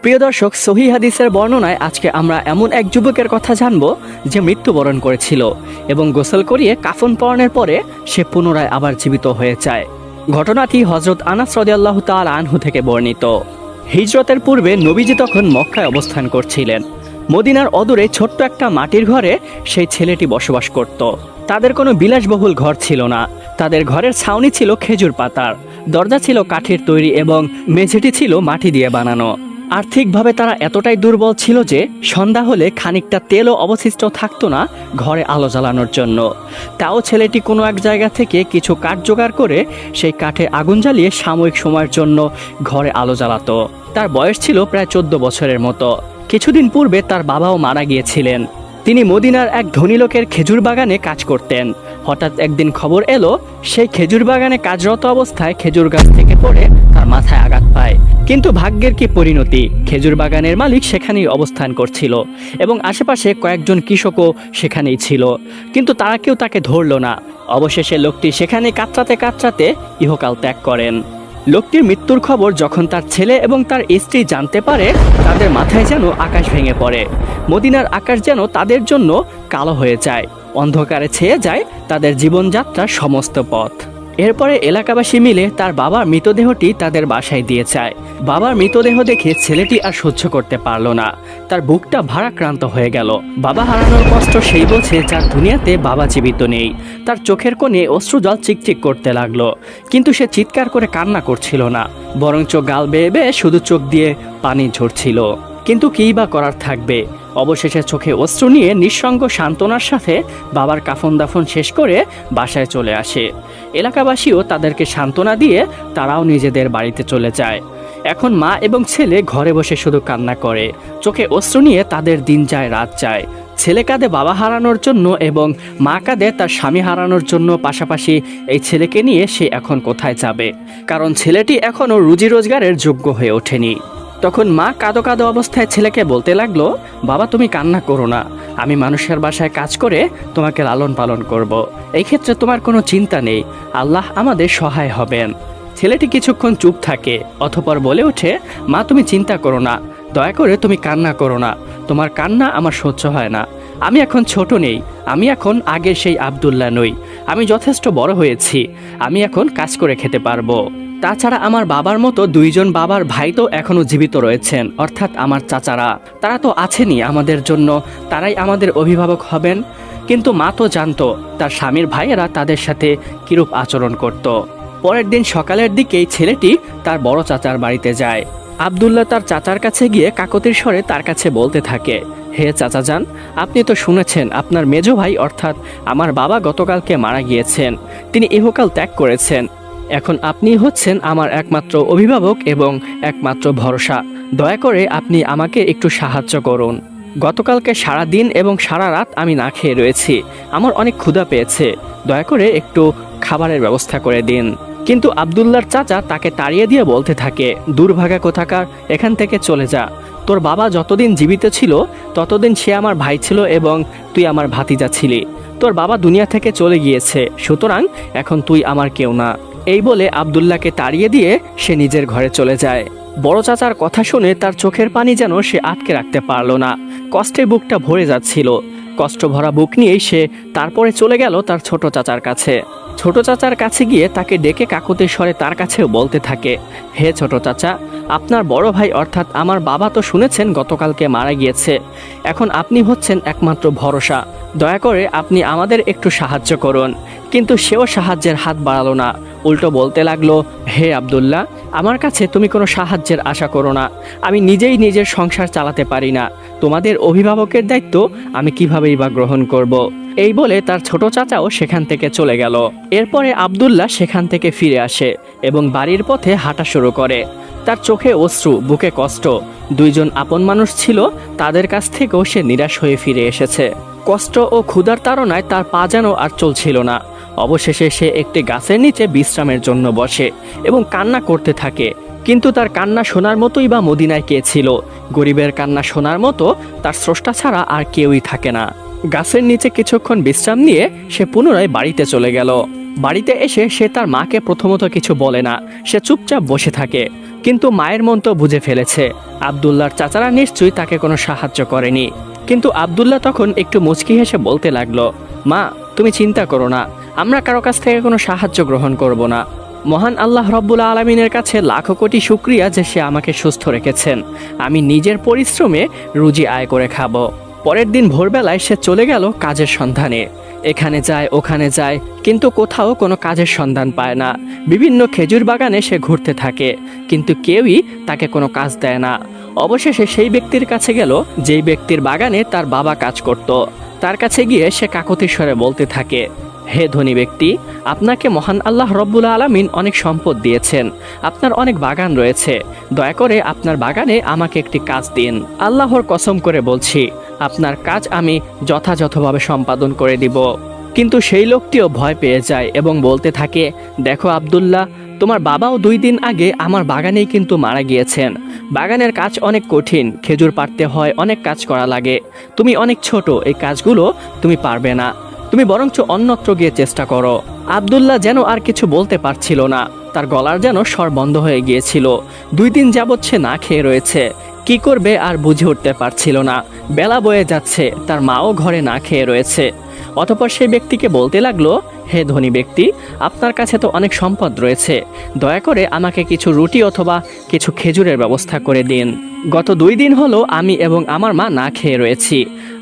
প্রিয় দর্শক, সহিহ হাদিসের বর্ণনায় আজকে আমরা এমন এক যুবকের কথা জানব যে মৃত্যুবরণ করেছিল এবং গোসল করিয়ে কাফন পরানোর পরে সে পুনরায় আবার জীবিত হয়ে যায়। ঘটনাটি হযরত আনাস রাদিয়াল্লাহু তাআলা আনহু থেকে বর্ণিত। হিজরতের পূর্বে নবীজি তখন মক্কায় অবস্থান করছিলেন। মদিনার অদূরে ছোট্ট একটা মাটির ঘরে সেই ছেলেটি বসবাস করত। তাদের কোনো বিলাসবহুল ঘর ছিল না। তাদের ঘরের ছাউনি ছিল খেজুর পাতার, দরজা ছিল কাঠের তৈরি এবং মেঝেটি ছিল মাটি দিয়ে বানানো। আর্থিকভাবে তারা এতটাই দুর্বল ছিল যে সন্ধ্যা হলে খানিকটা তেলও অবশিষ্ট থাকতো না ঘরে আলো জ্বালানোর জন্য। তাও ছেলেটি কোনো এক জায়গা থেকে কিছু কাঠ জোগাড় করে সেই কাঠে আগুন জ্বালিয়ে সাময়িক সময়ের জন্য ঘরে আলো জ্বালাতো। তার বয়স ছিল প্রায় 14 বছরের মতো। কিছুদিন পূর্বে তার বাবাও মারা গিয়েছিলেন। তিনি মদিনার এক ধনী লোকের খেজুর বাগানে কাজ করতেন। হঠাৎ একদিন খবর এলো সেই খেজুর বাগানে কাজরত অবস্থায় খেজুর গাছ থেকে পড়ে তার মাথায় আঘাত পায়। কিন্তু ভাগ্যের কি পরিণতি, খেজুর বাগানের মালিক সেখানেই অবস্থান করছিল এবং আশেপাশে কয়েকজন কৃষকও সেখানেই ছিল, কিন্তু তারা কেউ তাকে ধরল না। অবশেষে লোকটি সেখানে কাতরাতে কাতরাতে ইহকাল ত্যাগ করেন। লোকটির মৃত্যুর খবর যখন তার ছেলে এবং তার স্ত্রী জানতে পারে, তাদের মাথায় যেন আকাশ ভেঙে পড়ে। মদিনার আকাশ যেন তাদের জন্য কালো হয়ে যায়, অন্ধকারে ছেয়ে যায় তাদের জীবনযাত্রার সমস্ত পথ। এরপরে এলাকাবাসী মিলে তার বাবার মৃতদেহটি তাদের বাসায় দিয়ে যায়। বাবার মৃতদেহ দেখে ছেলেটি আর সহ্য করতে পারল না। তার বুকটা ভারাক্রান্ত হয়ে গেল। বাবা হারানোর কষ্ট সেই বোঝে যার দুনিয়াতে বাবা জীবিত নেই। তার চোখের কোণে অশ্রুজল চিকচিক করতে লাগলো, কিন্তু সে চিৎকার করে কান্না করছিল না, বরঞ্চ গাল বেয়ে বেয়ে শুধু চোখ দিয়ে পানি ঝরছিল। কিন্তু কী বা করার থাকবে। অবশেষে চোখে অশ্রু নিয়ে নিঃসঙ্গ সান্ত্বনার সাথে বাবার কাফন দাফন শেষ করে বাসায় চলে আসে। এলাকাবাসীও তাদেরকে সান্ত্বনা দিয়ে তারাও নিজেদের বাড়িতে চলে যায়। এখন মা এবং ছেলে ঘরে বসে শুধু কান্না করে, চোখে অশ্রু নিয়ে তাদের দিন যায় রাত যায়। ছেলে কাঁদে বাবা হারানোর জন্য এবং মা কাঁদে তার স্বামী হারানোর জন্য। পাশাপাশি এই ছেলেকে নিয়ে সে এখন কোথায় যাবে, কারণ ছেলেটি এখনও রুজি রোজগারের যোগ্য হয়ে ওঠেনি। তখন মা কাঁদো কাঁদো অবস্থায় ছেলেকে বলতে লাগলো, বাবা তুমি কান্না করো না, আমি মানুষের বাসায় কাজ করে তোমাকে লালন পালন করব। এই ক্ষেত্রে তোমার কোনো চিন্তা নেই, আল্লাহ আমাদের সহায় হবেন। ছেলেটি কিছুক্ষণ চুপ থাকে, অতঃপর বলে ওঠে, মা তুমি চিন্তা করো না, দয়া করে তুমি কান্না করো না, তোমার কান্না আমার সহ্য হয় না। আমি এখন ছোট নেই, আমি এখন আগের সেই আব্দুল্লাহ নই, আমি যথেষ্ট বড় হয়েছি, আমি এখন কাজ করে খেতে পারবো। তাছাড়া আমার বাবার মতো 2 জন বাবার ভাই তো এখনো জীবিত রয়েছেন, অর্থাৎ আমার চাচারা, তারা তো আছেনই আমাদের জন্য, তারাই আমাদের অভিভাবক হবেন। কিন্তু মা তো জানতো তার স্বামীর ভাইয়েরা তাদের সাথে কিরূপ আচরণ করত। পরের দিন সকালের দিকেই ছেলেটি তার বড় চাচার বাড়িতে যায়। আব্দুল্লাহ তার চাচার কাছে গিয়ে কাকতির স্বরে তার কাছে বলতে থাকে, হে চাচা যান, আপনি তো শুনেছেন আপনার মেজ ভাই অর্থাৎ আমার বাবা গতকালকে মারা গিয়েছেন, তিনি ইহকাল ত্যাগ করেছেন। এখন আপনি হচ্ছেন আমার একমাত্র অভিভাবক এবং একমাত্র ভরসা। দয়া করে আপনি আমাকে একটু সাহায্য করুন। গতকালকে সারা দিন এবং সারা রাত আমি না খেয়ে রয়েছি, আমার অনেক ক্ষুধা পেয়েছে, দয়া করে একটু খাবারের ব্যবস্থা করে দিন। কিন্তু আব্দুল্লাহর চাচা তাকে তাড়িয়ে দিয়ে বলতে থাকে, দুর্ভাগা কোথাকার, এখান থেকে চলে যা। তোর বাবা যতদিন জীবিত ছিল ততদিন সে আমার ভাই ছিল এবং তুই আমার ভাতিজা ছিলি। তোর বাবা দুনিয়া থেকে চলে গিয়েছে, সুতরাং এখন তুই আমার কেউ না। এই বলে আব্দুল্লাহকে তাড়িয়ে দিয়ে সে নিজের ঘরে চলে যায়। বড় চাচার কথা শুনে তার চোখের পানি যেন সে আটকে রাখতে পারল না, কষ্টে বুকটা ভরে যাচ্ছিল। কষ্ট ভরা বুক নিয়েই সে তারপরে চলে গেল তার ছোট চাচার কাছে। ছোট চাচার কাছে গিয়ে তাকে ডেকে কাকুতির স্বরে তার কাছেও বলতে থাকে, হে ছোট চাচা, আপনার বড় ভাই অর্থাৎ আমার বাবা তো শুনেছেন গতকালকে মারা গিয়েছে, এখন আপনি হচ্ছেন একমাত্র ভরসা, দয়া করে আপনি আমাদের একটু সাহায্য করুন। কিন্তু সেও সাহায্যের হাত বাড়ালো না, উল্টো বলতে লাগলো, হে আব্দুল্লাহ, আমার কাছে তুমি কোনো সাহায্যের আশা করো না, আমি নিজেই নিজের সংসার চালাতে পারি না, তোমাদের অভিভাবকের দায়িত্ব আমি কিভাবেই বা গ্রহণ করব। এই বলে তার ছোট চাচাও সেখান থেকে চলে গেল। এরপরে আব্দুল্লাহ সেখান থেকে ফিরে আসে এবং বাড়ির পথে হাঁটা শুরু করে। তার চোখে অশ্রু, বুকে কষ্ট। 2 জন আপন মানুষ ছিল, তাদের কাছ থেকেও সে নিরাশ হয়ে ফিরে এসেছে। কষ্ট ও ক্ষুধার তাড়নায় তার পা যেন আর চলছিল না। অবশেষে সে একটি গাছের নিচে বিশ্রামের জন্য বসে এবং কান্না করতে থাকে। কিন্তু তার কান্না শোনার মতোই বা মদিনায় কে ছিল? গরিবের কান্না শোনার মতো তার স্রষ্টা ছাড়া আর কেউই থাকে না। গাছের নিচে কিছুক্ষণ বিশ্রাম নিয়ে সে পুনরায় বাড়িতে চলে গেল। বাড়িতে এসে সে তার মাকে প্রথমত কিছু বলে না, সে চুপচাপ বসে থাকে। কিন্তু মায়ের মন তো বুঝে ফেলেছে আব্দুল্লাহর চাচারা নিশ্চয়ই তাকে কোনো সাহায্য করেনি। কিন্তু আব্দুল্লাহ তখন একটু মুচকি হেসে বলতে লাগলো, মা তুমি চিন্তা করো না, আমরা কারো কাছ থেকে কোনো সাহায্য গ্রহণ করব না। মহান আল্লাহ রব্বুল আলমিনের কাছে লাখো কোটি শুকরিয়া যে সে আমাকে সুস্থ রেখেছেন। আমি নিজের পরিশ্রমে রুজি আয় করে খাবো। পরের দিন ভোরবেলায় সে চলে গেল কাজের সন্ধানে। এখানে যায় ওখানে যায়, কিন্তু কোথাও কোনো কাজের সন্ধান পায় না। বিভিন্ন খেজুর বাগানে সে ঘুরতে থাকে, কিন্তু কেউই তাকে কোনো কাজ দেয় না। অবশেষে সেই ব্যক্তির কাছে গেল যেই ব্যক্তির বাগানে তার বাবা কাজ করত। তার কাছে গিয়ে সে কাকতি স্বরে বলতে থাকে, হে ধনী ব্যক্তি, আপনাকে মহান আল্লাহ রব্বুল আলামিন অনেক সম্পদ দিয়েছেন, আপনার অনেক বাগান রয়েছে, দয়া করে আপনার বাগানে আমাকে একটি কাজ দিন। আল্লাহর কসম করে বলছি, আপনার কাজ আমি যথাযথভাবে সম্পাদন করে দিব। কিন্তু সেই লোকটিও ভয় পেয়ে যায় এবং বলতে থাকে, দেখো আব্দুল্লাহ, তোমার বাবাও 2 দিন আগে আমার বাগানেই কিন্তু মারা গিয়েছেন। বাগানের কাজ অনেক কঠিন, খেজুর পাড়তে হয়, অনেক কাজ করা লাগে। তুমি অনেক ছোট, এই কাজগুলো তুমি পারবে না, তুমি বরঞ্চ অন্যত্র গিয়ে চেষ্টা করো। আব্দুল্লাহ যেন আর কিছু বলতে পারছিল না, তার গলার যেন স্বর বন্ধ হয়ে গিয়েছিল। 2 দিন যাবৎ সে না খেয়ে রয়েছে, কি করবে আর বুঝে উঠতে পারছিল না। বেলা বয়ে যাচ্ছে, তার মাও ঘরে না খেয়ে রয়েছে। অতঃপর সেই ব্যক্তিকে বলতে লাগলো, হে ধনী ব্যক্তি, আপনার কাছে তো অনেক সম্পদ রয়েছে, দয়া করে আমাকে কিছু রুটি অথবা কিছু খেজুরের ব্যবস্থা করে দিন। গত 2 দিন হলো আমি এবং আমার মা না খেয়ে রয়েছি,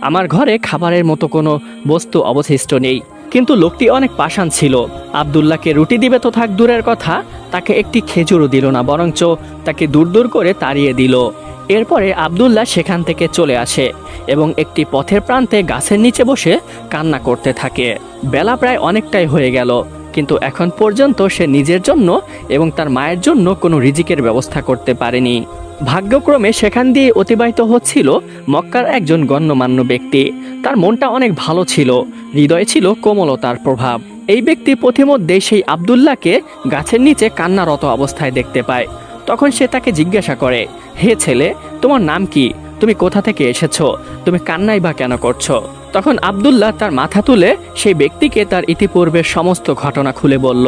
আমার ঘরে খাবারের মতো কোনো বস্তু অবশিষ্ট নেই। কিন্তু লোকটি অনেক পাষাণ ছিল, আব্দুল্লাহকে রুটি দিবে তো থাক দূরের কথা, তাকে একটি খেজুরও দিল না, বরঞ্চ তাকে দূর দূর করে তাড়িয়ে দিল। এরপরে আব্দুল্লাহ সেখান থেকে চলে আসে এবং একটি পথের প্রান্তে গাছের নিচে বসে কান্না করতে থাকে। বেলা প্রায় অনেকটাই হয়ে গেল, কিন্তু এখন পর্যন্ত সে নিজের জন্য এবং তার মায়ের জন্য কোনো রিজিকের ব্যবস্থা করতে পারেনি। ভাগ্যক্রমে সেখান দিয়ে অতিবাহিত হচ্ছিল মক্কার একজন গণ্যমান্য ব্যক্তি। তার মনটা অনেক ভালো ছিল, হৃদয়ে ছিল কোমলতার প্রভাব। এই ব্যক্তি পথিমধ্যে সেই আব্দুল্লাহকে গাছের নিচে কান্নারত অবস্থায় দেখতে পায়। তখন সে তাকে জিজ্ঞাসা করে, হে ছেলে, তোমার নাম কি? তুমি কোথা থেকে এসেছো? তুমি কান্নাই বা কেন করছো? তখন আব্দুল্লাহ তার মাথা তুলে সেই ব্যক্তিকে তার ইতিপূর্বের সমস্ত ঘটনা খুলে বলল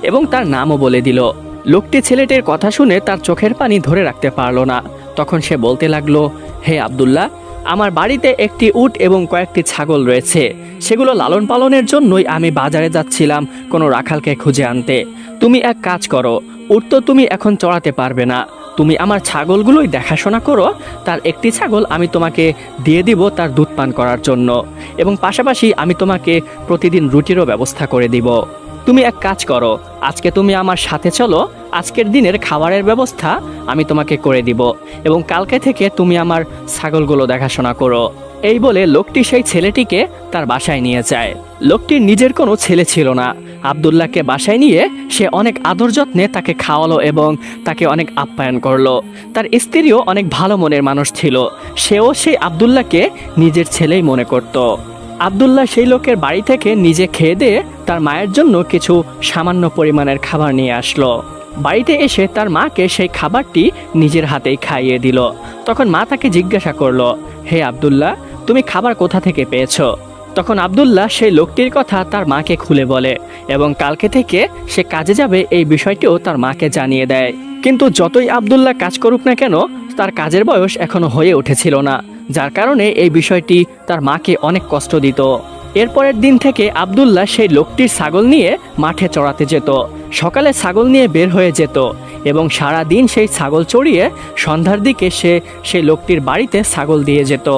এবং তার নামও বলে দিল। লোকটি ছেলেটির কথা শুনে তার চোখের পানি ধরে রাখতে পারল না। তখন সে বলতে লাগলো, হে আব্দুল্লাহ, আমার বাড়িতে একটি উট এবং কয়েকটি ছাগল রয়েছে, সেগুলো লালন পালনের জন্যই আমি বাজারে যাচ্ছিলাম কোনো রাখালকে খুঁজে আনতে। তুমি এক কাজ করো, উট তো তুমি এখন চড়াতে পারবে না, তুমি আমার ছাগলগুলোই দেখাশোনা করো। তার একটি ছাগল আমি তোমাকে দিয়ে দিব তার দুধ পান করার জন্য, এবং পাশাপাশি আমি তোমাকে প্রতিদিন রুটিরও ব্যবস্থা করে দিব। তুমি এক কাজ করো, আজকে তুমি আমার সাথে চলো, আজকের দিনের খাবারের ব্যবস্থা আমি তোমাকে করে দিব, এবং কালকে থেকে তুমি আমার ছাগলগুলো দেখাশোনা করো। এই বলে লোকটি সেই ছেলেটিকে তার বাসায় নিয়ে যায়। লোকটির নিজের কোনো ছেলে ছিল না। আব্দুল্লাহকে বাসায় নিয়ে সে অনেক আদর যত্নে তাকে খাওয়ালো এবং তাকে অনেক আপ্যায়ন করলো। তার স্ত্রীও অনেক ভালো মনের মানুষ ছিল, সেও সেই আব্দুল্লাহকে নিজের ছেলেই মনে করত। আব্দুল্লাহ সেই লোকের বাড়ি থেকে নিজে খেয়ে দিয়ে তার মায়ের জন্য কিছু সামান্য পরিমাণের খাবার নিয়ে আসলো। বাড়িতে এসে তার মাকে সেই খাবারটি নিজের হাতেই খাইয়ে দিল। তখন মা তাকে জিজ্ঞাসা করলো, হে আব্দুল্লাহ, তুমি খাবার কোথা থেকে পেয়েছো? তখন আব্দুল্লাহ সেই লোকটির কথা তার মাকে খুলে বলে এবং কালকে থেকে সে কাজে যাবে এই বিষয়টিও তার মাকে জানিয়ে দেয়। কিন্তু যতই আব্দুল্লাহ কাজ করুক না কেন, তার কাজের বয়স এখনো হয়ে উঠেছিল না, যার কারণে এই বিষয়টি তার মাকে অনেক কষ্ট দিত। এরপরের দিন থেকে আব্দুল্লাহ সেই লোকটির ছাগল নিয়ে মাঠে চড়াতে যেত। সকালে ছাগল নিয়ে বের হয়ে যেত এবং সারা দিন সেই ছাগল চড়িয়ে সন্ধ্যার দিকে সে সেই লোকটির বাড়িতে ছাগল দিয়ে যেত।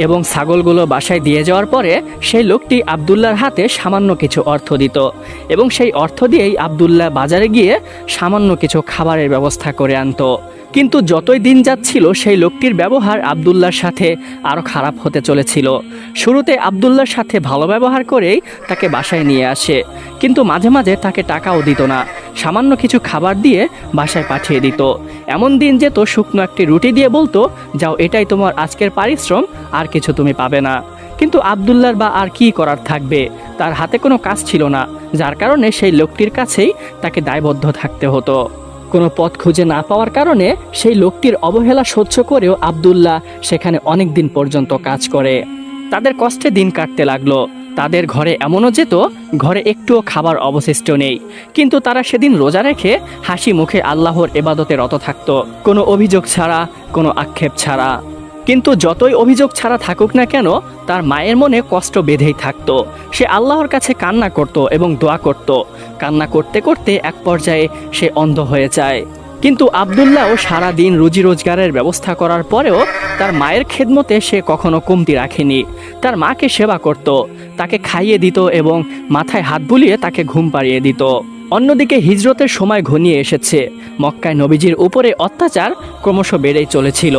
এবং ছাগলগুলো বাসায় দিয়ে যাওয়ার পরে সেই লোকটি আব্দুল্লাহর হাতে সামান্য কিছু অর্থ দিত এবং সেই অর্থ দিয়েই আব্দুল্লাহ বাজারে গিয়ে সামান্য কিছু খাবারের ব্যবস্থা করে আনতো। কিন্তু যতই দিন যাচ্ছিল সেই লোকটির ব্যবহার আব্দুল্লাহর সাথে আরও খারাপ হতে চলেছিল। শুরুতে আব্দুল্লাহর সাথে ভালো ব্যবহার করেই তাকে বাসায় নিয়ে আসে, কিন্তু মাঝে মাঝে তাকে টাকাও দিত না, সামান্য কিছু খাবার দিয়ে বাসায় পাঠিয়ে দিত। এমন দিন যেত শুকনো একটি রুটি দিয়ে বলতো, যাও, এটাই তোমার আজকের পারিশ্রম, আর কিছু তুমি পাবে না। কিন্তু আব্দুল্লাহর বা আর কি করার থাকবে, তার হাতে কোনো কাজ ছিল না, যার কারণে সেই লোকটির কাছেই তাকে দায়বদ্ধ থাকতে হতো। কোনো পথ খুঁজে না পাওয়ার কারণে সেই লোকটির অবহেলা সহ্য করেও আব্দুল্লাহ সেখানে অনেক দিন পর্যন্ত কাজ করে। তাদের কষ্টে দিন কাটতে লাগলো। তাদের ঘরে এমনও যেত ঘরে একটুও খাবার অবশিষ্ট নেই, কিন্তু তারা সেদিন রোজা রেখে হাসি মুখে আল্লাহর ইবাদতে রত থাকত, কোনো অভিযোগ ছাড়া, কোনো আক্ষেপ ছাড়া। কিন্তু যতই অভিযোগ ছাড়া থাকুক না কেন, তার মায়ের মনে কষ্ট বেঁধেই থাকতো। সে আল্লাহর কাছে কান্না করত এবং দোয়া করত। কান্না করতে করতে এক পর্যায়ে সে অন্ধ হয়ে যায়। কিন্তু আব্দুল্লাহও সারাদিন রুজি রোজগারের ব্যবস্থা করার পরেও তার মায়ের খেদমতে সে কখনো কমতি রাখেনি। তার মাকে সেবা করত, তাকে খাইয়ে দিত এবং মাথায় হাত বুলিয়ে তাকে ঘুম পাড়িয়ে দিত। অন্যদিকে হিজরতের সময় ঘনিয়ে এসেছে। মক্কায় নবীজির উপরে অত্যাচার ক্রমশ বেড়েই চলেছিল।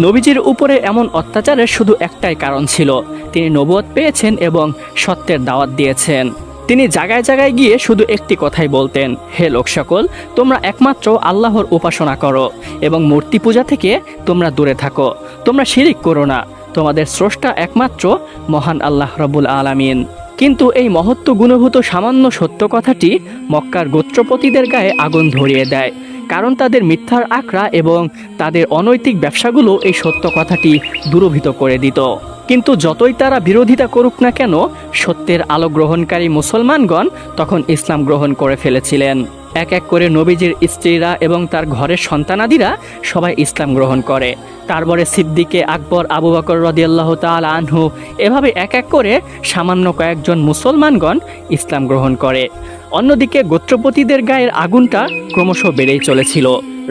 নবীজির উপরে এমন অত্যাচারের শুধু একটাই কারণ ছিল, তিনি নবুয়ত পেয়েছেন এবং সত্যের দাওয়াত দিয়েছেন। তিনি জায়গায় জায়গায় গিয়ে শুধু একটি কথাই বলতেন, হে লোক সকল, তোমরা একমাত্র আল্লাহর উপাসনা করো এবং মূর্তি পূজা থেকে তোমরা দূরে থাকো। তোমরা শিরিক করো না, তোমাদের স্রষ্টা একমাত্র মহান আল্লাহ রব্বুল আলামিন। কিন্তু এই মহত্ব গুণভূত সামান্য সত্য কথাটি মক্কার গোত্রপতিদের গায়ে আগুন ধরিয়ে দেয়, কারণ তাদের মিথ্যার আঁকড়া এবং তাদের অনৈতিক ব্যবসাগুলো এই সত্য কথাটি দূরভূত করে দিত। কিন্তু যতই তারা বিরোধিতা করুক না কেন, সত্যের আলো গ্রহণকারী মুসলমানগণ তখন ইসলাম গ্রহণ করে ফেলেছিলেন। এক এক করে নবীজির স্ত্রীরা এবং তার ঘরের সন্তানাদিরা সবাই ইসলাম গ্রহণ করে। তারপরে সিদ্দিকে আকবর, আবু বকর রাদিয়াল্লাহু তাআলা আনহু, এভাবে এক এক করে সামান্য কয়েকজন মুসলমানগণ ইসলাম গ্রহণ করে। অন্যদিকে গোত্রপতিদের গায়ের আগুনটা ক্রমশ বেড়েই চলেছিল।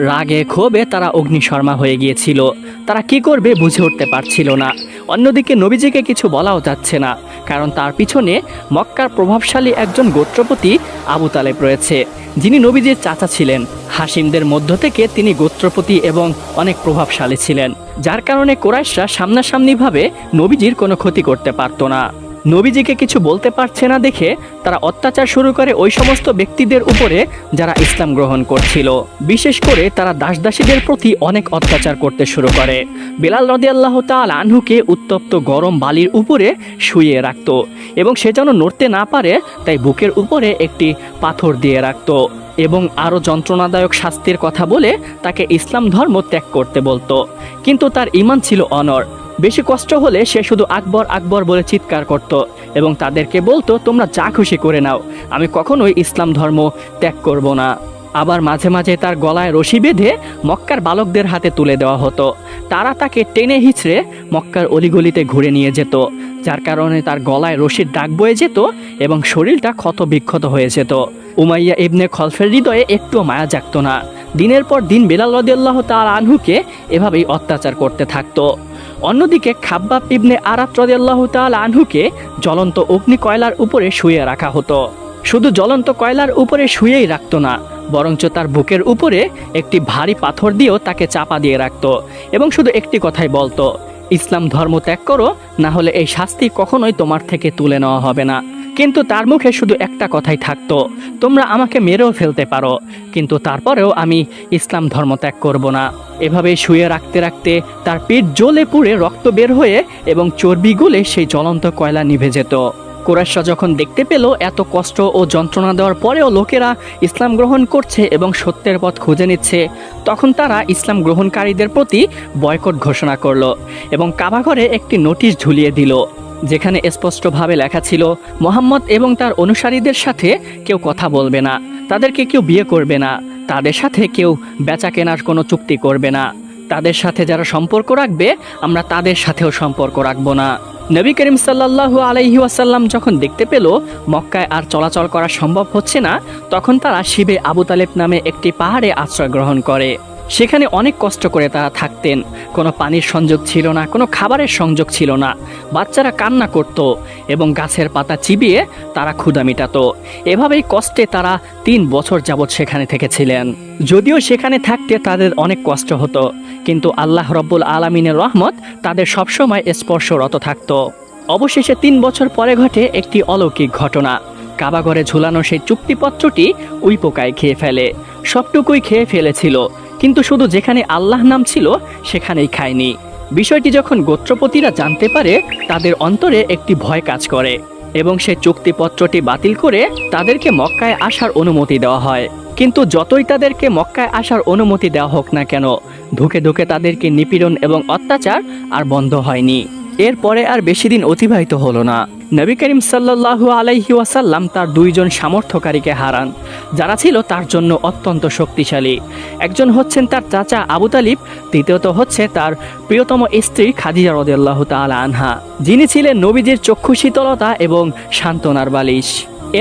রাগে ক্ষোভে তারা অগ্নিশর্মা হয়ে গিয়েছিল। তারা কি করবে বুঝে উঠতে পারছিল না। অন্যদিকে নবীজিকে কিছু বলাও যাচ্ছে না, কারণ তার পিছনে মক্কার প্রভাবশালী একজন গোত্রপতি আবু তালেব রয়েছে, যিনি নবীজির চাচা ছিলেন। হাশিমদের মধ্য থেকে তিনি গোত্রপতি এবং অনেক প্রভাবশালী ছিলেন, যার কারণে কুরাইশরা সামনাসামনিভাবে নবীজির কোনো ক্ষতি করতে পারত না। নবীজিকে কিছু বলতে পারছে না দেখে তারা অত্যাচার শুরু করে ওই সমস্ত ব্যক্তিদের উপরে যারা ইসলাম গ্রহণ করছিল। বিশেষ করে তারা দাসদাসীদের প্রতি অনেক অত্যাচার করতে শুরু করে। বেলাল রাদিয়াল্লাহু তাআলা আনহুকে উত্তপ্ত গরম বালির উপরে শুইয়ে রাখত এবং সে যেন নড়তে না পারে তাই বুকের উপরে একটি পাথর দিয়ে রাখত এবং আরও যন্ত্রণাদায়ক শাস্তির কথা বলে তাকে ইসলাম ধর্ম ত্যাগ করতে বলতো। কিন্তু তার ঈমান ছিল অনড়। বেশি কষ্ট হলে সে শুধু আকবর আকবর বলে চিৎকার করত এবং তাদেরকে বলতো, তোমরা যা খুশি করে নাও, আমি কখনোই ইসলাম ধর্ম ত্যাগ করব না। আবার মাঝে মাঝে তার গলায় রশি বেঁধে মক্কার বালকদের হাতে তুলে দেওয়া হতো। তারা তাকে টেনে হিঁচড়ে মক্কার অলিগলিতে ঘুরে নিয়ে যেত, যার কারণে তার গলায় রশির দাগ বয়ে যেত এবং শরীরটা ক্ষত বিক্ষত হয়ে যেত। উমাইয়া ইবনে খলফের হৃদয়ে একটুও মায়া জাগত না। দিনের পর দিন বেলাল রাদিয়াল্লাহু তাআলা আনহুকে এভাবেই অত্যাচার করতে থাকতো। অন্যদিকে খাব্বাব ইবনে আরাত রাদিয়াল্লাহু তাআলা আনহুকে জ্বলন্ত অগ্নি কয়লার উপরে শুয়ে রাখা হতো। শুধু জ্বলন্ত কয়লার উপরে শুয়েই রাখতো না, বরঞ্চ তার বুকের উপরে একটি ভারী পাথর দিয়েও তাকে চাপা দিয়ে রাখতো এবং শুধু একটি কথাই বলতো, ইসলাম ধর্ম ত্যাগ করো, না হলে এই শাস্তি কখনোই তোমার থেকে তুলে নেওয়া হবে না। কিন্তু তার মুখে শুধু একটা কথাই থাকতো, তোমরা আমাকে মেরেও ফেলতে পারো, কিন্তু তারপরেও আমি ইসলাম ধর্ম ত্যাগ করব না। এভাবেই শুয়ে রাখতে রাখতে তার পেট জ্বলে পুড়ে রক্ত বের হয়ে এবং চর্বি গুলে সেই জ্বলন্ত কয়লা নিভে যেত। কুরাইশরা যখন দেখতে পেল এত কষ্ট ও যন্ত্রণা দেওয়ার পরেও লোকেরা ইসলাম গ্রহণ করছে এবং সত্যের পথ খুঁজে নিচ্ছে, তখন তারা ইসলাম গ্রহণকারীদের প্রতি বয়কট ঘোষণা করলো এবং কাবাঘরে একটি নোটিশ ঝুলিয়ে দিল, যেখানে স্পষ্টভাবে লেখা ছিল, মুহাম্মদ এবং তার অনুসারীদের সাথে কেউ কথা বলবে না, তাদেরকে কেউ বিয়ে করবে না, তাদের সাথে কেউ বেচা কেনার কোনো চুক্তি করবে না, তাদের সাথে যারা সম্পর্ক রাখবে আমরা তাদের সাথেও সম্পর্ক রাখবো না। নবী করিম সাল্লাল্লাহু আলাইহি ওয়াসাল্লাম যখন দেখতে পেল মক্কায় আর চলাচল করা সম্ভব হচ্ছে না, তখন তারা শিবে আবু তালেব নামে একটি পাহাড়ে আশ্রয় গ্রহণ করে। সেখানে অনেক কষ্ট করে তারা থাকতেন। কোনো পানির সংযোগ ছিল না, কোনো খাবারের সংযোগ ছিল না। বাচ্চারা কান্না করত এবং গাছের পাতা চিবিয়ে তারা ক্ষুধা মেটাতো। এভাবেই কষ্টে তারা 3 বছর যাবৎ সেখানে থেকেছিলেন। যদিও সেখানে থাকতে তাদের অনেক কষ্ট হতো, কিন্তু আল্লাহ রব্বুল আলামিনের রহমত তাদের সবসময় স্পর্শরত থাকত। অবশেষে 3 বছর পরে ঘটে একটি অলৌকিক ঘটনা। কাবাঘরে ঝুলানো সেই চুক্তিপত্রটি উই পোকায় খেয়ে ফেলে। সবটুকুই খেয়ে ফেলেছিল, কিন্তু শুধু যেখানে আল্লাহ নাম ছিল সেখানেই খায়নি। বিষয়টি যখন গোত্রপতিরা জানতে পারে, তাদের অন্তরে একটি ভয় কাজ করে এবং সেই চুক্তিপত্রটি বাতিল করে তাদেরকে মক্কায় আসার অনুমতি দেওয়া হয়। কিন্তু যতই তাদেরকে মক্কায় আসার অনুমতি দেওয়া হোক না কেন, ধুকে ধুকে তাদেরকে নিপীড়ন এবং অত্যাচার আর বন্ধ হয়নি। এরপরে আর বেশি দিন অতিবাহিত হলো না। নবী করিম সাল্লাল্লাহু আলাইহি ওয়াসাল্লাম তার দুইজন সামর্থ্যকারীকে হারান, যারা ছিল তার জন্য অত্যন্ত শক্তিশালী। একজন হচ্ছেন তার চাচা আবু তালিব, দ্বিতীয়ত হচ্ছে তার প্রিয়তম স্ত্রী খাদিজা রাদিয়াল্লাহু তাআলা আনহা, যিনি ছিলেন নবীজির চক্ষু শীতলতা এবং সান্ত্বনার বালিশ।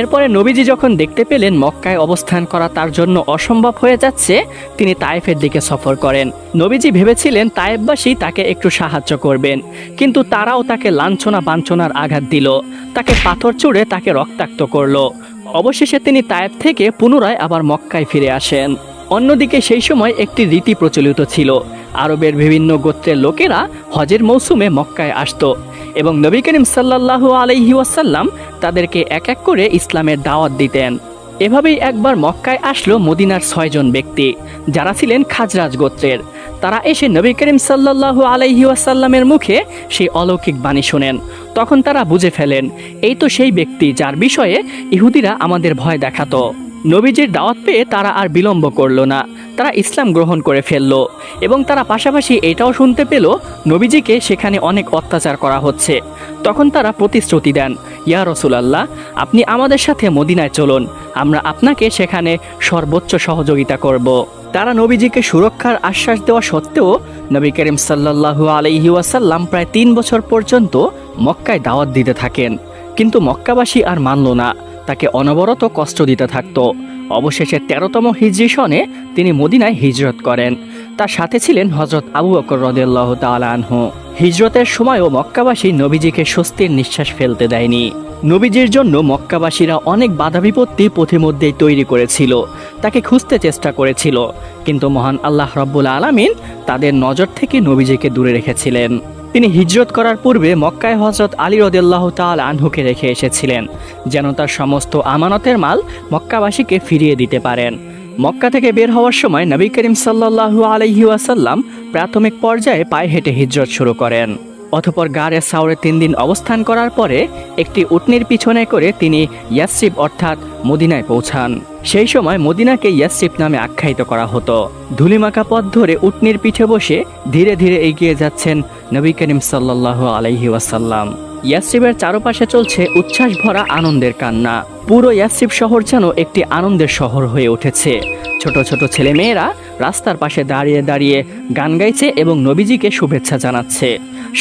এরপরে নবীজি যখন দেখতে পেলেন মক্কায় অবস্থান করা তার জন্য অসম্ভব হয়ে যাচ্ছে, তিনি তায়েফের দিকে সফর করেন। নবীজি ভেবেছিলেন তায়েফবাসী তাকে একটু সাহায্য করবেন, কিন্তু তারাও তাকে লাঞ্ছনা বাঞ্ছনার আঘাত দিল, তাকে পাথর ছুঁড়ে তাকে রক্তাক্ত করলো। অবশেষে তিনি তায়েফ থেকে পুনরায় আবার মক্কায় ফিরে আসেন। অন্যদিকে সেই সময় একটি রীতি প্রচলিত ছিল, আরবের বিভিন্ন গোত্রের লোকেরা হজের মৌসুমে মক্কায় আসতো এবং নবী করিম সাল্লাল্লাহু আলাইহি ওয়াসাল্লাম তাদেরকে এক এক করে ইসলামের দাওয়াত দিতেন। এভাবেই একবার মক্কায় আসলো মদিনার 6 জন ব্যক্তি, যারা ছিলেন খাজরাজ গোত্রের। তারা এসে নবী করিম সাল্লাল্লাহু আলাইহি ওয়াসাল্লামের মুখে সেই অলৌকিক বাণী শোনেন। তখন তারা বুঝে ফেলেন, এই তো সেই ব্যক্তি যার বিষয়ে ইহুদিরা আমাদের ভয় দেখাতো। নবীজির দাওয়াত পেয়ে তারা আর বিলম্ব করলো না, তারা ইসলাম গ্রহণ করে ফেললো এবং তারা পাশাপাশি এটাও শুনতে পেল নবীজিকে সেখানে অনেক অত্যাচার করা হচ্ছে। তখন তারা প্রতিশ্রুতি দেন, ইয়া রাসূলুল্লাহ, আপনি আমাদের সাথে মদিনায় চলুন, আমরা আপনাকে সেখানে সর্বোচ্চ সহযোগিতা করব। তারা নবীজিকে সুরক্ষার আশ্বাস দেওয়া সত্ত্বেও নবী করিম সাল্লাল্লাহু আলাইহি ওয়াসাল্লাম প্রায় 3 বছর পর্যন্ত মক্কায় দাওয়াত দিতে থাকেন, কিন্তু মক্কাবাসী আর মানল না, তাকে অনবরত কষ্ট দিতে থাকত। অবশেষে 13তম হিজরি সনে তিনি মদিনায় হিজরত করেন। তার সাথে ছিলেন হযরত আবু বকর রাদিয়াল্লাহু তাআলা আনহু। হিজরতের সময়ও মক্কাবাসী নবীজিকে স্বস্তির নিঃশ্বাস ফেলতে দেয়নি। নবীজির জন্য মক্কাবাসীরা অনেক বাধা বিপত্তি পথিমধ্যেই তৈরি করেছিল, তাকে খুঁজতে চেষ্টা করেছিল, কিন্তু মহান আল্লাহ রাব্বুল আলামিন তাদের নজর থেকে নবীজিকে দূরে রেখেছিলেন। তিনি হিজরত করার পূর্বে মক্কায় হযরত আলী রাদিয়াল্লাহু তাআলা আনহুকে রেখে এসেছিলেন, যেন তার সমস্ত আমানতের মাল মক্কাবাসীকে ফিরিয়ে দিতে পারেন। মক্কা থেকে বের হওয়ার সময় নবী করিম সাল্লাল্লাহু আলাইহি ওয়াসাল্লাম প্রাথমিক পর্যায়ে পায়ে হেঁটে হিজরত শুরু করেন। অতঃপর গারে সাউরে 3 দিন অবস্থান করার পরে একটি উটনির পিছনে করে তিনি ইয়াসরিব অর্থাৎ মদিনায় পৌঁছান। সেই সময় মদিনাকে ইয়াসরিব নামে আখ্যায়িত করা হতো। ধুলিমাখা পথ ধরে উটনির পিঠে বসে ধীরে ধীরে এগিয়ে যাচ্ছেন নবী করিম সাল্লাল্লাহু আলাইহি ওয়াসাল্লাম। ইয়াসরিবের চারপাশে চলছে উচ্ছ্বাস ভরা আনন্দের কান্না। পুরো ইয়াসরিব শহর যেন একটি আনন্দের শহর হয়ে উঠেছে। ছোট ছোট ছেলেমেয়েরা রাস্তার পাশে দাঁড়িয়ে দাঁড়িয়ে গান গাইছে এবং নবীজিকে শুভেচ্ছা জানাচ্ছে।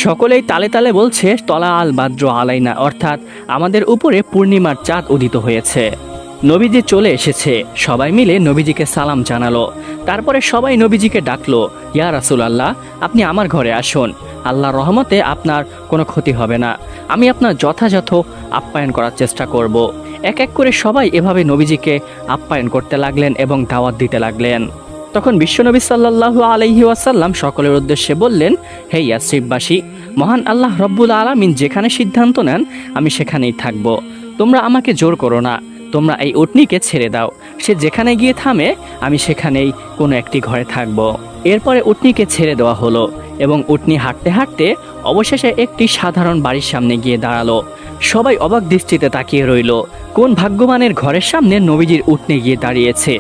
সকলেই তালে তালে বলছে, তলা আল বাদ্র আলাইনা, অর্থাৎ আমাদের উপরে পূর্ণিমার চাঁদ উদিত হয়েছে। নবীজি চলে এসেছে। সবাই মিলে নবীজিকে সালাম জানালো। তারপরে সবাই নবীজিকে ডাকলো, ইয়া রাসূলুল্লাহ, আপনি আমার ঘরে আসুন, আল্লাহর রহমতে আপনার কোনো ক্ষতি হবে না, আমি আপনার যথাযথ আপ্যায়ন করার চেষ্টা করব। এক এক করে সবাই এভাবে নবীজিকে আপ্যায়ন করতে লাগলেন এবং দাওয়াত দিতে লাগলেন। তখন বিশ্বনবী সাল্লাল্লাহু আলাইহি ওয়াসাল্লাম সকলের উদ্দেশ্যে বললেন, হে ইয়াসরিববাসী, মহান আল্লাহ রব্বুল আলামিন যেখানে সিদ্ধান্ত নেন আমি সেখানেই থাকব। তোমরা আমাকে জোর করো না, তোমরা এই উটনিকে ছেড়ে দাও, সে যেখানে গিয়ে থামে আমি সেখানেই কোনো একটি ঘরে থাকব। এরপরে উটনিকে ছেড়ে দেওয়া হলো এবং উটনি হাঁটতে হাঁটতে অবশেষে একটি সাধারণ বাড়ির সামনে গিয়ে দাঁড়ালো। সবাই অবাক দৃষ্টিতে তাকিয়ে রইল, কোন ভাগ্যবানের ঘরের সামনে নবীজির উটনি গিয়ে দাঁড়িয়েছে।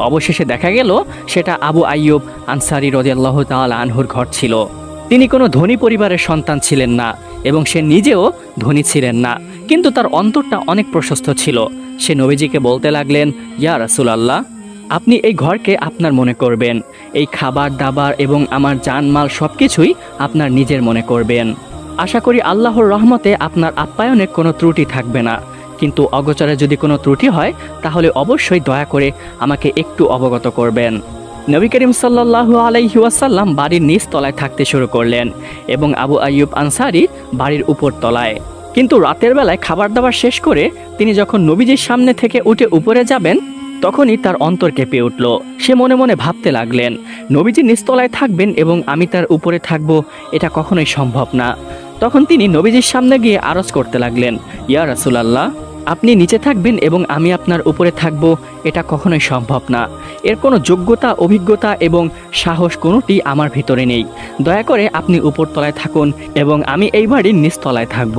অবশেষে দেখা গেল সেটা আবু আইয়ুব আনসারী রাদিয়াল্লাহু তাআলা আনহুর ঘর ছিল। তিনি কোনো ধনী পরিবারের সন্তান ছিলেন না এবং সে নিজেও ধনী ছিলেন না, কিন্তু তার অন্তরটা অনেক প্রশস্ত ছিল। সে নবীজিকে বলতে লাগলেন, ইয়া রাসূলুল্লাহ, আপনি এই ঘরকে আপনার মনে করবেন, এই খাবার দাবার এবং আমার জানমাল সবকিছুই আপনার নিজের মনে করবেন। আশা করি আল্লাহর রহমতে আপনার আপ্যায়নে কোনো ত্রুটি থাকবে না, কিন্তু অগোচরে যদি কোনো ত্রুটি হয় তাহলে অবশ্যই দয়া করে আমাকে একটু অবগত করবেন। নবী করিম সাল্লাল্লাহু আলাইহি ওয়াসাল্লাম বাড়ির নিচ তলায় থাকতে শুরু করলেন এবং আবু আইয়ুব আনসারী বাড়ির উপর তলায়। কিন্তু রাতের বেলায় খাবার দাবার শেষ করে তিনি যখন নবীজির সামনে থেকে উঠে উপরে যাবেন তখনই তার অন্তর কেঁপে উঠল। সে মনে মনে ভাবতে লাগলেন, নবীজি নিচতলায় থাকবেন এবং আমি তার উপরে থাকব, এটা কখনোই সম্ভব না। তখন তিনি নবীজির সামনে গিয়ে আরজ করতে লাগলেন, ইয়া রাসূলুল্লাহ, আপনি নিচে থাকবেন এবং আমি আপনার উপরে থাকব, এটা কখনোই সম্ভব না। এর কোনো যোগ্যতা, অভিজ্ঞতা এবং সাহস কোনোটি আমার ভিতরে নেই। দয়া করে আপনি উপরতলায় থাকুন এবং আমি এই বাড়ির নিচতলায় থাকব।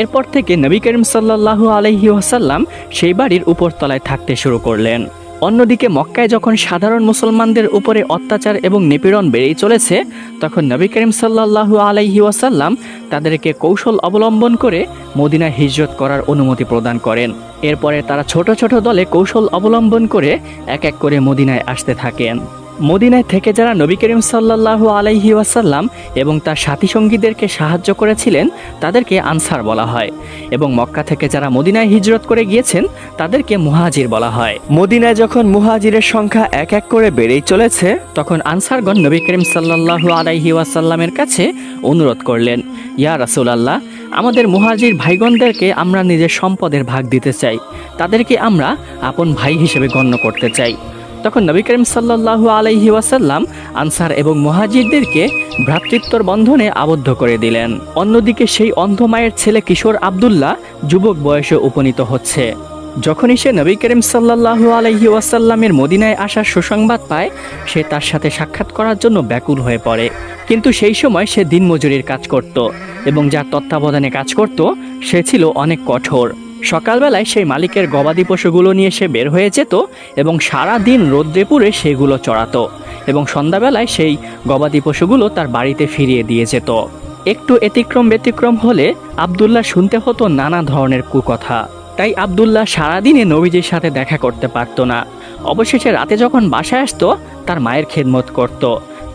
এরপর থেকে নবী করিম সাল্লাল্লাহু আলাইহি ওয়াসাল্লাম সেই বাড়ির উপরতলায় থাকতে শুরু করলেন। অন্যদিকে মক্কায় যখন সাধারণ মুসলমানদের উপরে অত্যাচার এবং নিপীড়ন বেড়েই চলেছে, তখন নবী করিম সাল্লাল্লাহু আলাইহি ওয়াসাল্লাম তাদেরকে কৌশল অবলম্বন করে মদিনায় হিজরত করার অনুমতি প্রদান করেন। এরপরে তারা ছোট ছোট দলে কৌশল অবলম্বন করে এক এক করে মদিনায় আসতে থাকেন। মদিনায় থেকে যারা নবী করিম সাল্লাল্লাহু আলাইহি ওয়াসাল্লাম এবং তার সাথী সঙ্গীদেরকে সাহায্য করেছিলেন তাদেরকে আনসার বলা হয়, এবং মক্কা থেকে যারা মদিনায় হিজরত করে গিয়েছেন তাদেরকে মুহাজির বলা হয়। মদিনায় যখন মুহাজিরের সংখ্যা এক এক করে বেড়েই চলেছে, তখন আনসারগণ নবী করিম সাল্লাল্লাহু আলাইহি ওয়াসাল্লামের কাছে অনুরোধ করলেন, ইয়া রাসূলুল্লাহ, আমাদের মুহাজির ভাইগণদেরকে আমরা নিজের সম্পদের ভাগ দিতে চাই, তাদেরকে আমরা আপন ভাই হিসেবে গণ্য করতে চাই। তখন নবী করিম সাল্লাল্লাহু আলাইহি ওয়াসাল্লাম আনসার এবং মুহাজিরদেরকে ভ্রাতৃত্বর বন্ধনে আবদ্ধ করে দিলেন। অন্যদিকে সেই অন্ধ মায়ের ছেলে কিশোর আব্দুল্লাহ যুবক বয়সে উপনীত হচ্ছে। যখনই সে নবী করিম সাল্লাল্লাহু আলাইহি ওয়াসাল্লামের মদিনায় আসার সুসংবাদ পায়, সে তার সাথে সাক্ষাৎ করার জন্য ব্যাকুল হয়ে পড়ে। কিন্তু সেই সময় সে দিনমজুরির কাজ করত এবং যার তত্ত্বাবধানে কাজ করত সে ছিল অনেক কঠোর। সকালবেলায় সেই মালিকের গবাদি পশুগুলো নিয়ে সে বের হয়ে যেত এবং সারা দিন রোদ্রে পুড়ে সেগুলো চড়াতো, এবং সন্ধ্যাবেলায় সেই গবাদি পশুগুলো তার বাড়িতে ফিরিয়ে দিয়ে যেত। একটু ব্যতিক্রম হলে আব্দুল্লাহ শুনতে হতো নানা ধরনের কুকথা। তাই আব্দুল্লাহ সারাদিনে নবীজির সাথে দেখা করতে পারত না। অবশেষে রাতে যখন বাসায় আসতো, তার মায়ের খেদমত করত।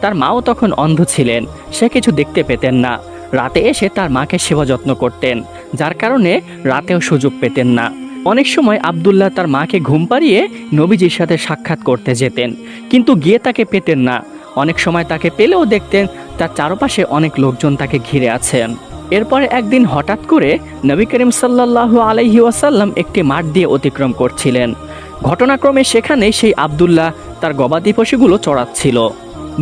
তার মাও তখন অন্ধ ছিলেন, সে কিছু দেখতে পেতেন না। রাতে এসে তার মাকে সেবা যত্ন করতেন, যার কারণে রাতেও সুযোগ পেতেন না। অনেক সময় আব্দুল্লাহ তার মাকে ঘুম পাড়িয়ে নবীজির সাথে সাক্ষাৎ করতে যেতেন, কিন্তু গিয়ে তাকে পেতেন না। অনেক সময় তাকে পেলেও দেখতেন তার চারপাশে অনেক লোকজন তাকে ঘিরে আছেন। এরপরে একদিন হঠাৎ করে নবী করিম সাল্লাল্লাহু আলাইহি ওয়াসাল্লাম একটি মাঠ দিয়ে অতিক্রম করছিলেন। ঘটনাক্রমে সেখানে সেই আব্দুল্লাহ তার গবাদি পশুগুলো চড়াচ্ছিল।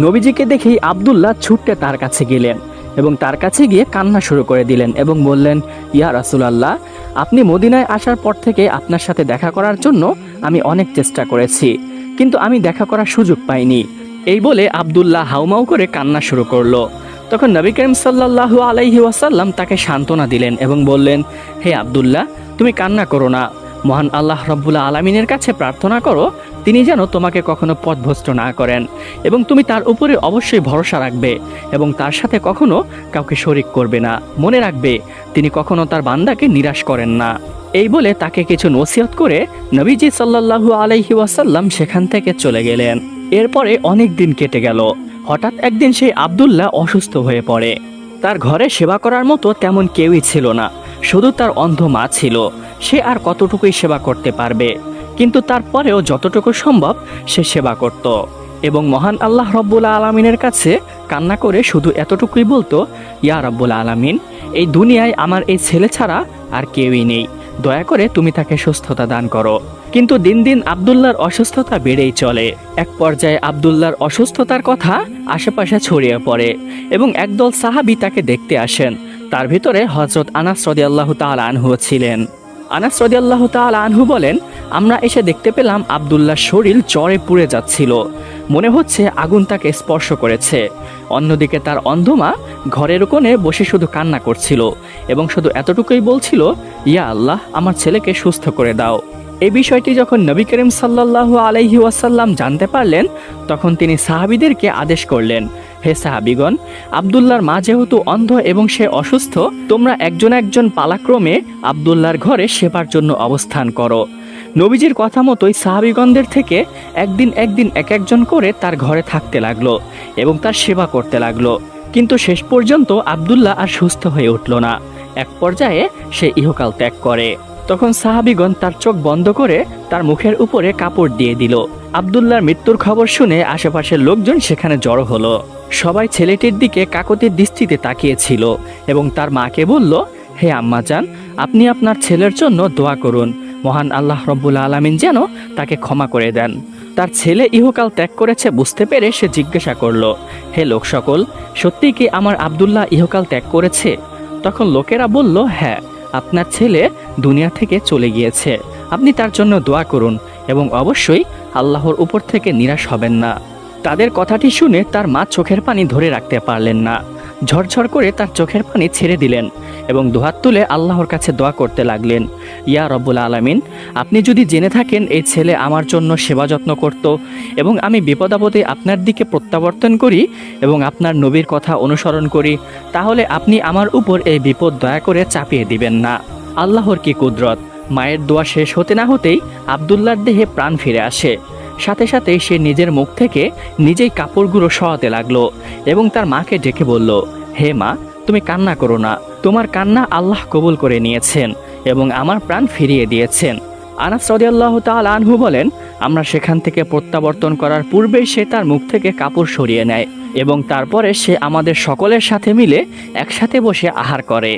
নবীজিকে দেখেই আব্দুল্লাহ ছুটতে তার কাছে গেলেন এবং তার কাছে গিয়ে কান্না শুরু করে দিলেন এবং বললেন, ইয়া রাসূলুল্লাহ, আপনি মদিনায় আসার পর থেকে আপনার সাথে দেখা করার জন্য আমি অনেক চেষ্টা করেছি, কিন্তু আমি দেখা করার সুযোগ পাইনি। এই বলে আব্দুল্লাহ হাউমাউ করে কান্না শুরু করলো। তখন নবী করিম সাল্লাল্লাহু আলাইহি ওয়াসাল্লাম তাকে সান্ত্বনা দিলেন এবং বললেন, হে আব্দুল্লাহ, তুমি কান্না করো না। মহান আল্লাহ রব্বুল আলামিনের কাছে প্রার্থনা করো তিনি যেন তোমাকে কখনো পথভ্রষ্ট না করেন, এবং তুমি তার উপরে অবশ্যই ভরসা রাখবে এবং তার সাথে কখনো কাউকে শরিক করবে না। মনে রাখবে, তিনি কখনো তার বান্দাকে নিরাশ করেন না। এই বলে তাকে কিছু নসিহত করে নবীজি সাল্লাল্লাহু আলাইহি ওয়াসাল্লাম সেখান থেকে চলে গেলেন। এরপরে অনেক দিন কেটে গেল। হঠাৎ একদিন সেই আব্দুল্লাহ অসুস্থ হয়ে পড়ে। তার ঘরে সেবা করার মতো তেমন কেউই ছিল না, শুধু তার অন্ধ মা ছিল। সে আর কতটুকুই সেবা করতে পারবে, কিন্তু তারপরেও যতটুকু সম্ভব সে সেবা করত এবং মহান আল্লাহ রব্বুল আলামিনের কাছে কান্না করে শুধু এতটুকুই বলতো, ইয়া রব্বুল আলামিন, এই দুনিয়ায় আমার এই ছেলে ছাড়া আর কেউই নেই, দয়া করে তুমি তাকে সুস্থতা দান করো। কিন্তু দিন দিন আব্দুল্লাহর অসুস্থতা বেড়েই চলে। এক পর্যায়ে আব্দুল্লাহর অসুস্থতার কথা আশেপাশে ছড়িয়ে পড়ে এবং একদল সাহাবী তাকে দেখতে আসেন। তার ভিতরে হযরত আনাস রাদিয়াল্লাহু তাআলা আনহু ছিলেন। আনাস রাদিয়াল্লাহু তাআলা আনহু বলেন, আমরা এসে দেখতে পেলাম আব্দুল্লাহর শরীর জ্বরে পুড়ে যাচ্ছিল, মনে হচ্ছে আগুন তাকে স্পর্শ করেছে। অন্যদিকে তার অন্ধমা ঘরের কোণে বসে শুধু কান্না করছিল এবং শুধু এতটুকুই বলছিল, ইয়া আল্লাহ, আমার ছেলেকে সুস্থ করে দাও। এই বিষয়টি যখন নবী করিম সাল্লাল্লাহু আলাইহি ওয়াসাল্লাম জানতে পারলেন, তখন তিনি সাহাবীদেরকে আদেশ করলেন, হে সাহাবীগণ, আব্দুল্লাহর মা যেহেতু অন্ধ এবং সে অসুস্থ, তোমরা একজন একজন পালাক্রমে আব্দুল্লাহর ঘরে সেবার জন্য অবস্থান করো। নবীজির কথা মতোই সাহাবীগণদের থেকে একদিন এক একজন করে তার ঘরে থাকতে লাগলো এবং তার সেবা করতে লাগলো। কিন্তু শেষ পর্যন্ত আব্দুল্লাহ আর সুস্থ হয়ে উঠল না। এক পর্যায়ে সে ইহকাল ত্যাগ করে। তখন সাহাবীগণ তার চোখ বন্ধ করে তার মুখের উপরে কাপড় দিয়ে দিল। আব্দুল্লাহর মৃত্যুর খবর শুনে আশেপাশের লোকজন সেখানে জড়ো হলো। সবাই ছেলেটির দিকে কাকতির দৃষ্টিতে তাকিয়েছিল এবং তার মাকে বলল, হে আম্মাজান, আপনি আপনার ছেলের জন্য দোয়া করুন, মহান আল্লাহ রব্বুল আলামিন যেন তাকে ক্ষমা করে দেন। তার ছেলে ইহকাল ত্যাগ করেছে বুঝতে পেরে সে জিজ্ঞাসা করল, হে লোক সকল, সত্যি কি আমার আব্দুল্লাহ ইহকাল ত্যাগ করেছে? তখন লোকেরা বলল, হ্যাঁ, আপনার ছেলে দুনিয়া থেকে চলে গিয়েছে, আপনি তার জন্য দোয়া করুন এবং অবশ্যই আল্লাহর উপর থেকে নিরাশ হবেন না। তাদের কথাটি শুনে তার মা চোখের পানি ধরে রাখতে পারলেন না। ঝরঝর করে তার চোখের পানি ছেড়ে দিলেন এবং দুহাত তুলে আল্লাহর কাছে দোয়া করতে লাগলেন, ইয়া রব্বুল আলামিন, আপনি যদি জেনে থাকেন এই ছেলে আমার জন্য সেবা যত্ন করত এবং আমি বিপদাপদে আপনার দিকে প্রত্যাবর্তন করি এবং আপনার নবীর কথা অনুসরণ করি, তাহলে আপনি আমার উপর এই বিপদ দয়া করে চাপিয়ে দিবেন না। আল্লাহর কি কুদরত! মায়ের দোয়া শেষ হতে না হতেই আব্দুল্লাহর দেহে প্রাণ ফিরে আসে। সাথে সাথে সে নিজের মুখ থেকে নিজেই কাপড়গুলো সরাতে লাগলো এবং তার মাকে ডেকে বলল, হে মা, তুমি কান্না করো না, তোমার কান্না আল্লাহ কবুল করে নিয়েছেন এবং আমার প্রাণ ফিরিয়ে দিয়েছেন। আনাস রাদিয়াল্লাহু তাআলা আনহু বলেন, আমরা সেখান থেকে প্রত্যাবর্তন করার পূর্বেই সে তার মুখ থেকে কাপড় সরিয়ে নেয় এবং তারপরে সে আমাদের সকলের সাথে মিলে একসাথে বসে আহার করে।